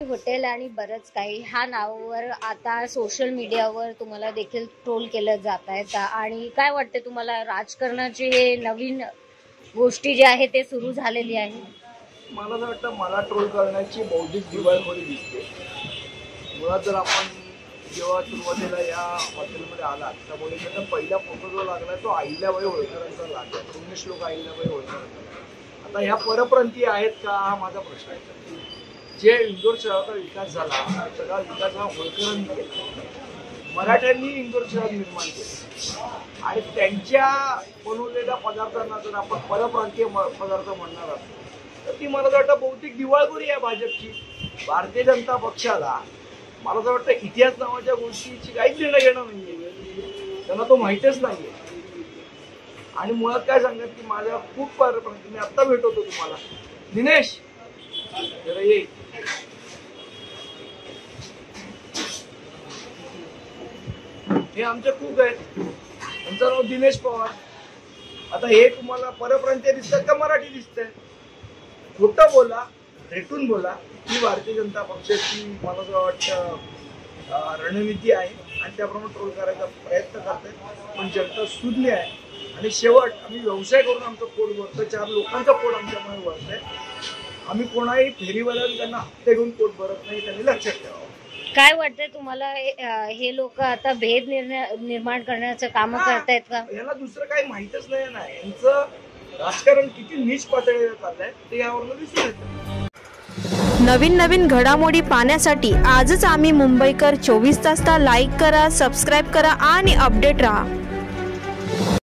Hotel आणि बरंच काही ह्या नावावर आता सोशल मीडियावर तुम्हाला देखील ट्रोल केलं जात आहे आणि काय वाटते तुम्हाला राजकारणाची हे नवीन गोष्टी जे आहे ते सुरू झालेली आहे? मला असं वाटतं मला ट्रोल करण्याची बौद्धिक दिवाळखोरी दिसते. मुळात जर आपण जेव्हा सुरुवातीला या हॉटेलमध्ये आला त्यामुळे त्याचा पहिला फोटो जो लागला तो अहिल्याबाई होळकरांचा लागला. 19 लोक अहिल्याबाई होळकर. आता ह्या परप्रांतीय आहेत का हा माझा प्रश्न आहे. जे इंदोर शहराचा विकास झाला सगळा विकास हा होळकरांनी केला. मराठ्यांनी इंदोर शहर निर्माण केलं आणि त्यांच्या बनवलेल्या पदार्थांना जर आपण परप्रांतीय पदार्थ म्हणणार असतो तर ती मला वाटतं बहुतेक दिवाळखोरी आहे भाजपची. भारतीय जनता पक्षाला मला असं वाटतं इतिहास नावाच्या गोष्टीची काहीच निर्णय घेणं नाहीये. त्यांना तो माहितीच नाहीये. आणि मुळात काय सांगत की माझ्या खूप परप्रांतीय मी आत्ता भेटवतो तुम्हाला. दिनेश जरा ये. हे आमचे कुक आहेत. त्यांचं नाव दिनेश पवार. आता हे तुम्हाला परप्रांतीय दिसतात का मराठी दिसतंय? खोटं बोला, भेटून बोला. ही भारतीय जनता पक्षाची मला असं वाटतं रणनीती आहे आणि त्याप्रमाणे ट्रोल करायचा प्रयत्न करतात. पण जनता सुज्ञ आहे आणि शेवट आम्ही व्यवसाय करून आमचं पोट भरतो. 4 लोकांचं पोट आमच्यामुळे भरतंय. आम्ही कोणाही फेरीवाल्याला त्यांना हप्ते घेऊन पोट भरत नाही. त्यांनी लक्षात ठेवावं. काय वाटतंय तुम्हाला हे लोक आता भेद निर्माण करण्याचं काम करतायत का? यांना दुसरं काही माहितच नाही ना. यांचं राजकारण किती नीच पातळीवर चाललंय ते यावरून दिसून येतं. नवीन घडामोडी पाहण्यासाठी आजच आम्ही मुंबईकर 24 तासला लाईक करा, सबस्क्राईब करा आणि अपडेट रहा.